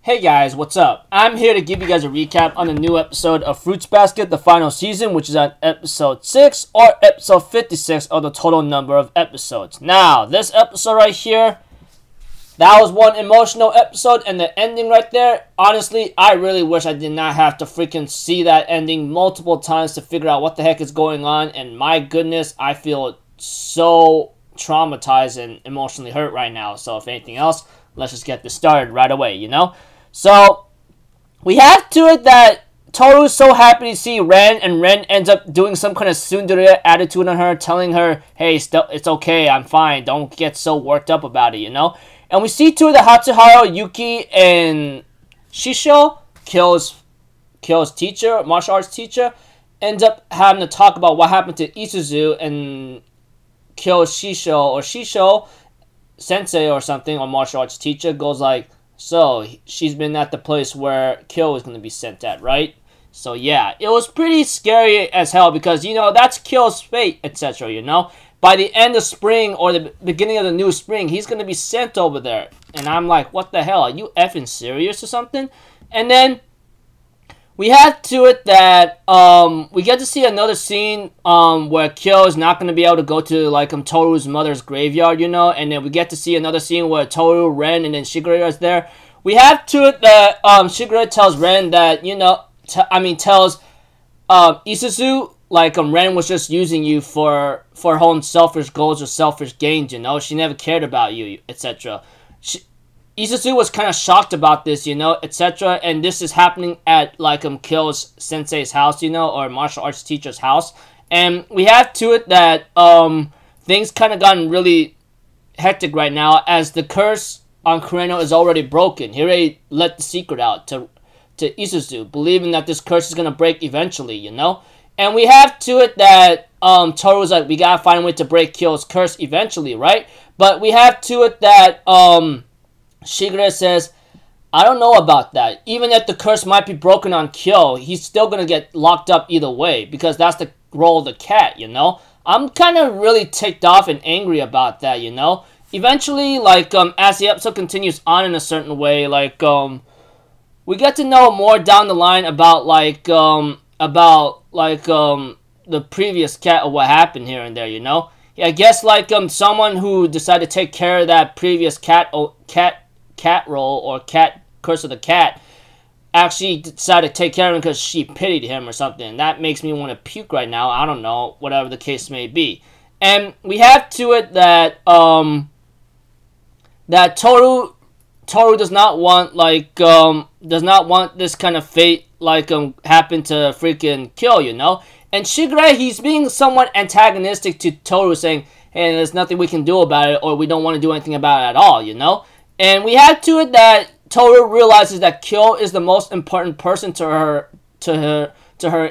Hey guys, what's up? I'm here to give you guys a recap on a new episode of Fruits Basket, the final season, which is on episode 6 or episode 56 of the total number of episodes. Now, this episode right here, that was one emotional episode, and the ending right there, honestly, I really wish I did not have to freaking see that ending multiple times to figure out what the heck is going on, and my goodness, I feel so traumatized and emotionally hurt right now. So if anything else, let's just get this started right away, you know? So, we have to it that Tohru's so happy to see Ren, and Ren ends up doing some kind of tsundere attitude on her, telling her, hey, it's okay, I'm fine, don't get so worked up about it, you know? And we see to it that Hatsuharu, Yuki, and Shisho, Kyo's teacher, martial arts teacher, ends up having to talk about what happened to Isuzu, and Kyo's Shisho, sensei or something, or martial arts teacher, goes like, so, she's been at the place where Kyo is going to be sent at, right? So, yeah, it was pretty scary as hell because, you know, that's Kyo's fate, etc., you know? By the end of spring or the beginning of the new spring, he's going to be sent over there. And I'm like, what the hell? Are you effing serious or something? And then we have to it that we get to see another scene where Kyo is not going to be able to go to like Tohru's mother's graveyard, you know, and then we get to see another scene where Tohru, Ren, and then Shigure is there. We have to it that Shigure tells Ren that, you know, tells Isuzu like Ren was just using you for her own selfish goals or selfish gains, you know, she never cared about you, etc. Isuzu was kind of shocked about this, you know, etc. And this is happening at, like, Kyo's sensei's house, you know, or martial arts teacher's house. And we have to it that, things kind of gotten really hectic right now as the curse on Kureno is already broken. He already let the secret out to Isuzu, believing that this curse is going to break eventually, you know. And we have to it that, Tohru's like, we gotta find a way to break Kyo's curse eventually, right? But we have to it that, Shigure says, I don't know about that. Even if the curse might be broken on Kyo, he's still going to get locked up either way. Because that's the role of the cat, you know? I'm kind of really ticked off and angry about that, you know? Eventually, like, as the episode continues on in a certain way, like, we get to know more down the line about, like, the previous cat or what happened here and there, you know? Yeah, I guess, like, someone who decided to take care of that previous cat role or cat curse of the cat actually decided to take care of him because she pitied him or something. That makes me want to puke right now. I don't know, whatever the case may be. And we have to it that that Tohru does not want this kind of fate like happen to freaking Kyo, you know. And Shigure, he's being somewhat antagonistic to Tohru, saying, hey, there's nothing we can do about it, or we don't want to do anything about it at all, you know. And we have to it that Tohru realizes that Kyo is the most important person to her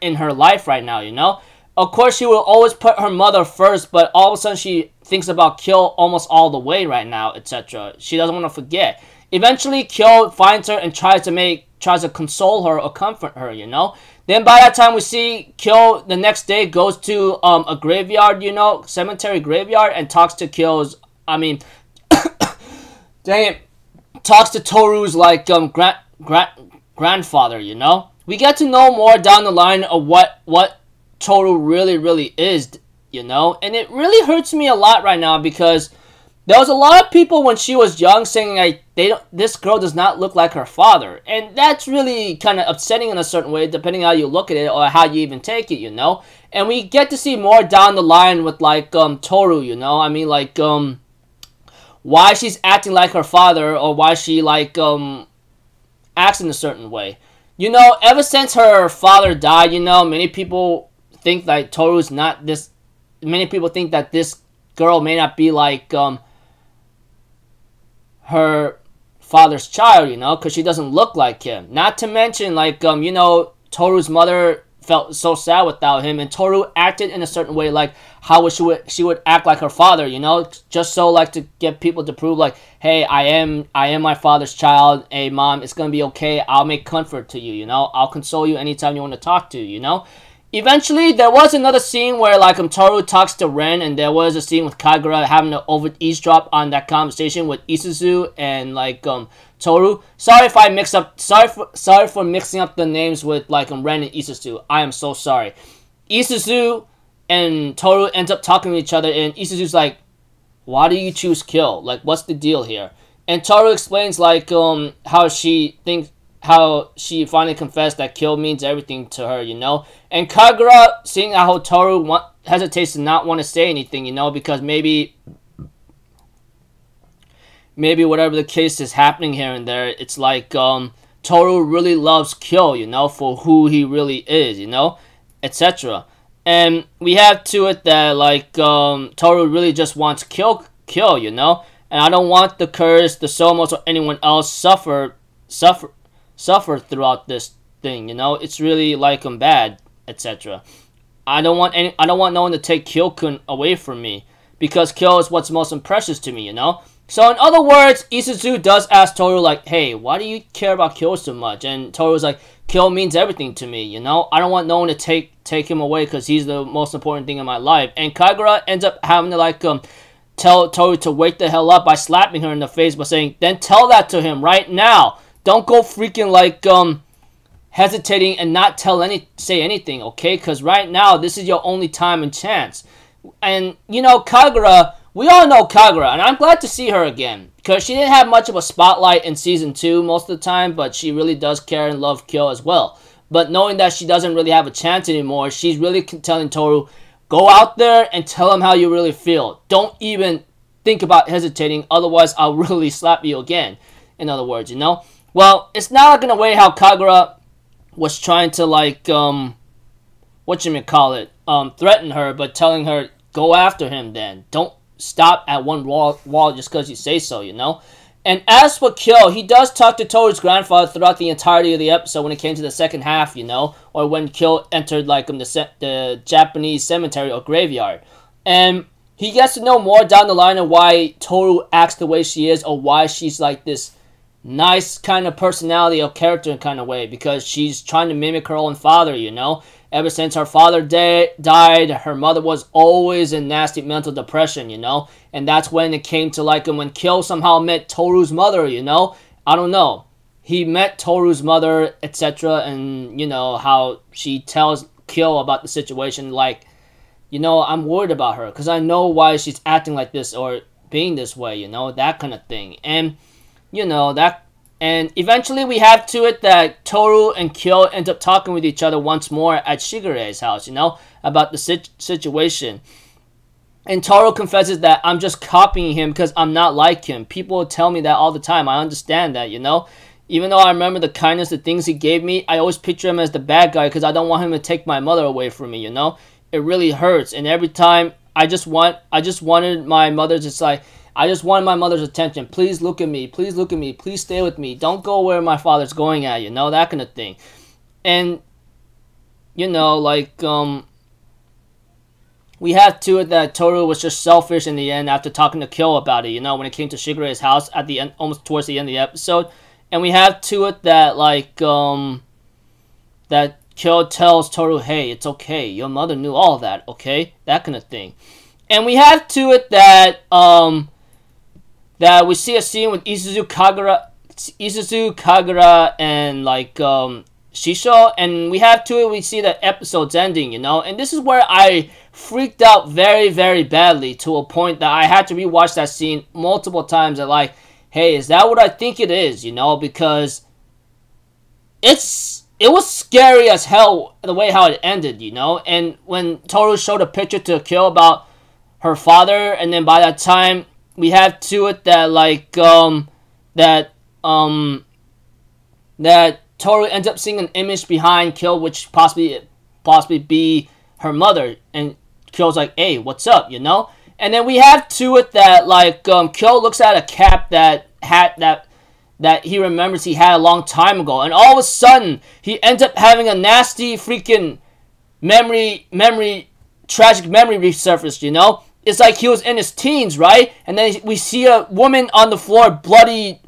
in her life right now, you know? Of course, she will always put her mother first, but all of a sudden she thinks about Kyo almost all the way right now, etc. She doesn't want to forget. Eventually, Kyo finds her and tries to console her or comfort her, you know? Then by that time, we see Kyo the next day goes to a graveyard, you know, cemetery graveyard, and talks to talks to Tohru's, like, grandfather, you know? We get to know more down the line of what Tohru really is, you know? And it really hurts me a lot right now because there was a lot of people when she was young saying, like, this girl does not look like her father. And that's really kind of upsetting in a certain way, depending how you look at it or how you even take it, you know? And we get to see more down the line with, like, Tohru, you know? I mean, like, why she's acting like her father, or why she, like, acts in a certain way. You know, ever since her father died, you know, many people think that Tohru's not this... Many people think that this girl may not be, like, her father's child, you know, because she doesn't look like him. Not to mention, like, you know, Tohru's mother felt so sad without him, and Tohru acted in a certain way, like how she would act like her father, you know, just so, like, to get people to prove, like, hey, I am my father's child. Hey, mom, it's gonna be okay. I'll make comfort to you, you know. I'll console you anytime you want to talk to, you know. Eventually, there was another scene where like Tohru talks to Ren, and there was a scene with Kagura having to over eavesdrop on that conversation with Isuzu and like Tohru. Sorry if I mix up. Sorry for mixing up the names with like Ren and Isuzu. I am so sorry. Isuzu and Tohru ends up talking to each other, and Isuzu's like, "Why do you choose kill? Like, what's the deal here?" And Tohru explains like how she finally confessed that kill means everything to her, you know. And Kagura, seeing how Tohru hesitates to not want to say anything, you know, because maybe whatever the case is happening here and there, it's like Tohru really loves Kill, you know, for who he really is, you know, etc. And we have to it that like Tohru really just wants Kill, you know, and I don't want the curse, the Somos, or anyone else suffer throughout this thing, you know. It's really like bad, etc. I don't want no one to take Kyo-kun away from me, because Kyo is what's most precious to me, you know. So in other words, Isuzu does ask Tohru like, "Hey, why do you care about Kyo so much?" And Toru's like, "Kyo means everything to me, you know. I don't want no one to take him away because he's the most important thing in my life." And Kagura ends up having to like tell Tohru to wake the hell up by slapping her in the face by saying, "Then tell that to him right now. Don't go freaking like hesitating and not say anything, okay? Because right now this is your only time and chance." And you know, Kagura, we all know Kagura, and I'm glad to see her again, because she didn't have much of a spotlight in season 2 most of the time, but she really does care and love Kyo as well. But knowing that she doesn't really have a chance anymore, she's really telling Tohru, go out there and tell him how you really feel. Don't even think about hesitating, otherwise I'll really slap you again. In other words, you know. Well, it's not like in a way how Kagura was trying to like threaten her, but telling her, go after him then. Don't stop at one wall just because you say so, you know. And as for Kyo, he does talk to Tohru's grandfather throughout the entirety of the episode when it came to the second half, you know, or when Kyo entered like the Japanese cemetery or graveyard. And he gets to know more down the line of why Tohru acts the way she is, or why she's like this nice kind of personality or character kind of way, because she's trying to mimic her own father, you know. Ever since her father died, her mother was always in nasty mental depression, you know. And that's when it came to like when Kyo somehow met Tohru's mother, you know. I don't know. He met Tohru's mother, etc. And, you know, how she tells Kyo about the situation, like, you know, I'm worried about her because I know why she's acting like this or being this way, you know, that kind of thing. And, you know, that... And eventually we have to it that Tohru and Kyo end up talking with each other once more at Shigure's house, you know, about the situation. And Tohru confesses that I'm just copying him because I'm not like him. People tell me that all the time. I understand that, you know. Even though I remember the kindness, the things he gave me, I always picture him as the bad guy because I don't want him to take my mother away from me, you know. It really hurts. And every time I just wanted my mother to like... I just wanted my mother's attention. Please look at me. Please look at me. Please stay with me. Don't go where my father's going at, you know, that kind of thing. And, you know, like, we have to it that Tohru was just selfish in the end after talking to Kyo about it, you know, when it came to Shigure's house at the end, almost towards the end of the episode. And we have to it that, like, that Kyo tells Tohru, hey, it's okay. Your mother knew all that, okay? That kind of thing. And we have to it that, that we see a scene with Isuzu, Kagura, and like Shisho, and we have to it, we see the episode's ending, you know, and this is where I freaked out very, very badly to a point that I had to rewatch that scene multiple times and like, hey, is that what I think it is, you know, because it was scary as hell the way how it ended, you know, and when Tohru showed a picture to Kyo about her father, and then by that time, we have to it that like that Tohru ends up seeing an image behind Kyo, which possibly be her mother, and Kyo's like, hey, what's up, you know? And then we have to it that like Kyo looks at a cap that he remembers he had a long time ago, and all of a sudden he ends up having a nasty freaking tragic memory resurfaced, you know? It's like he was in his teens, right? And then we see a woman on the floor, bloody,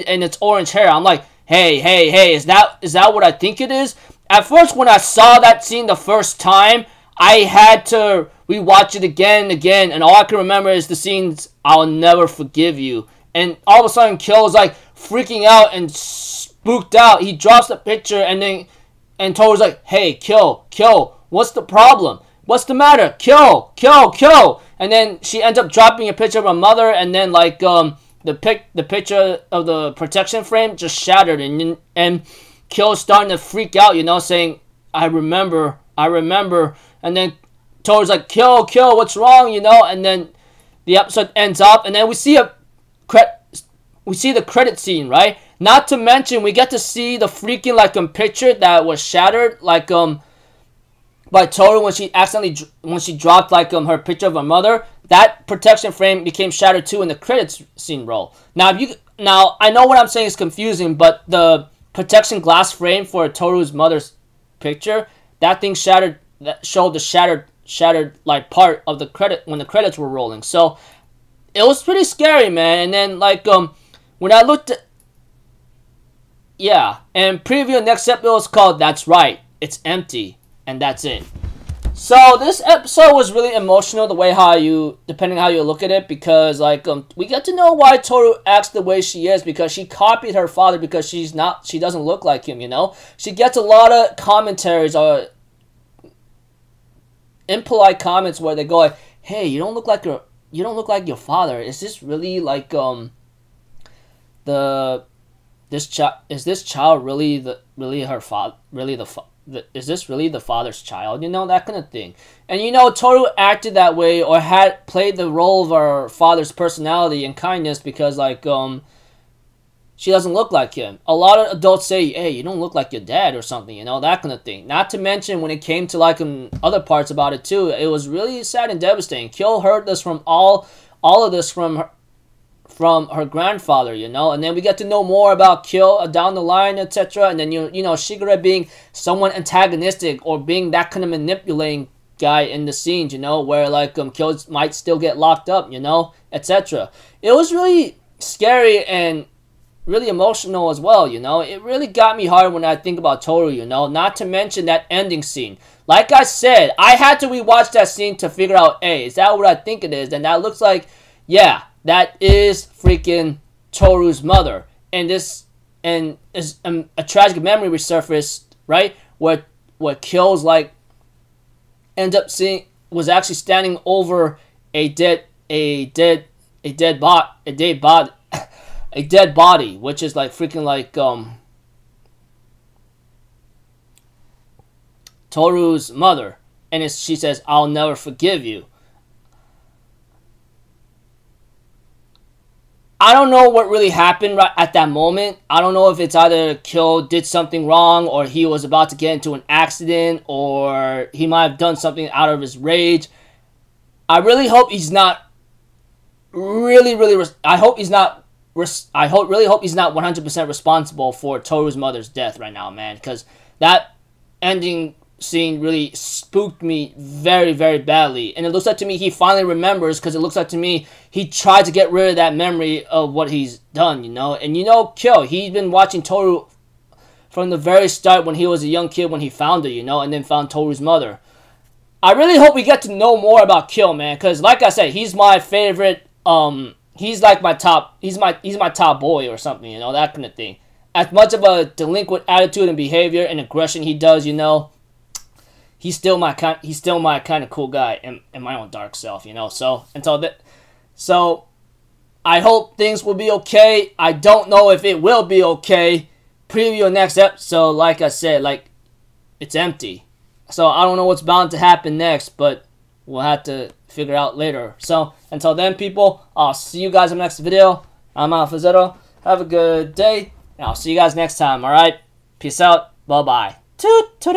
and it's orange hair. I'm like, hey, is that what I think it is? at first when I saw that scene the first time, I had to rewatch it again and again, and all I can remember is the scenes, "I'll never forgive you." And all of a sudden, Kyo's like freaking out and spooked out. He drops the picture, and Tohru's like, "Hey, Kyo, what's the problem? What's the matter? Kyo." And then she ends up dropping a picture of her mother, and then like the picture of the protection frame just shattered, and Kyo's starting to freak out, you know, saying, I remember. And then Tohru's like, Kyo, what's wrong, you know? And then the episode ends up, and then we see the credit scene, right? Not to mention, we get to see the freaking like picture that was shattered, like by Tohru when she dropped like her picture of her mother. That protection frame became shattered too in the credits scene roll. Now I know what I'm saying is confusing, but the protection glass frame for Tohru's mother's picture, that thing shattered. That showed the shattered like part of the credit when the credits were rolling. So it was pretty scary, man. And then like when I looked at, yeah, and preview next episode was called "That's Right, It's Empty," and that's it. So this episode was really emotional, the way depending how you look at it, because like we get to know why Tohru acts the way she is, because she copied her father, because she doesn't look like him, you know. She gets a lot of commentaries or impolite comments where they go like, "Hey, you don't look like your father. Is this really like is this child really her father? Is this really the father's child?" You know, that kind of thing. And you know, Tohru acted that way or had played the role of her father's personality and kindness because like she doesn't look like him. A lot of adults say, "Hey, you don't look like your dad," or something, you know, that kind of thing. Not to mention when it came to like other parts about it too, it was really sad and devastating. Kyo heard this from all of this from her grandfather, you know, and then we get to know more about Kyo down the line, etc. And then you know Shigure being someone antagonistic or being that kind of manipulating guy in the scenes, you know, where like Kyo might still get locked up, you know, etc. It was really scary and really emotional as well, you know. It really got me hard when I think about Tohru, you know. Not to mention that ending scene. Like I said, I had to rewatch that scene to figure out, hey, is that what I think it is? And that looks like, yeah, that is freaking Tohru's mother. And is a tragic memory resurfaced, right? Where Kyo's like end up seeing was actually standing over a dead body, which is like freaking like Tohru's mother, and she says, "I'll never forgive you." I don't know what really happened right at that moment. I don't know if it's either Kyo did something wrong, or he was about to get into an accident, or he might have done something out of his rage. I really hope he's not I really hope he's not 100% responsible for Tohru's mother's death right now, man. Because that ending scene really spooked me very, very badly. And it looks like to me he finally remembers, because it looks like to me he tried to get rid of that memory of what he's done, you know. And you know, Kyo, he's been watching Tohru from the very start when he was a young kid when he found her, you know, and then found Tohru's mother. I really hope we get to know more about Kyo, man, because like I said, he's my favorite, he's like my top, he's my top boy or something, you know, that kind of thing. As much of a delinquent attitude and behavior and aggression he does, you know, he's still my kind of cool guy in my own dark self, you know. So I hope things will be okay. I don't know if it will be okay. Preview next episode, like I said, like it's empty. So I don't know what's bound to happen next, but we'll have to figure out later. So until then, people, I'll see you guys in the next video. I'm Alpha. Have a good day, and I'll see you guys next time. All right, peace out. Bye bye. Toot toot.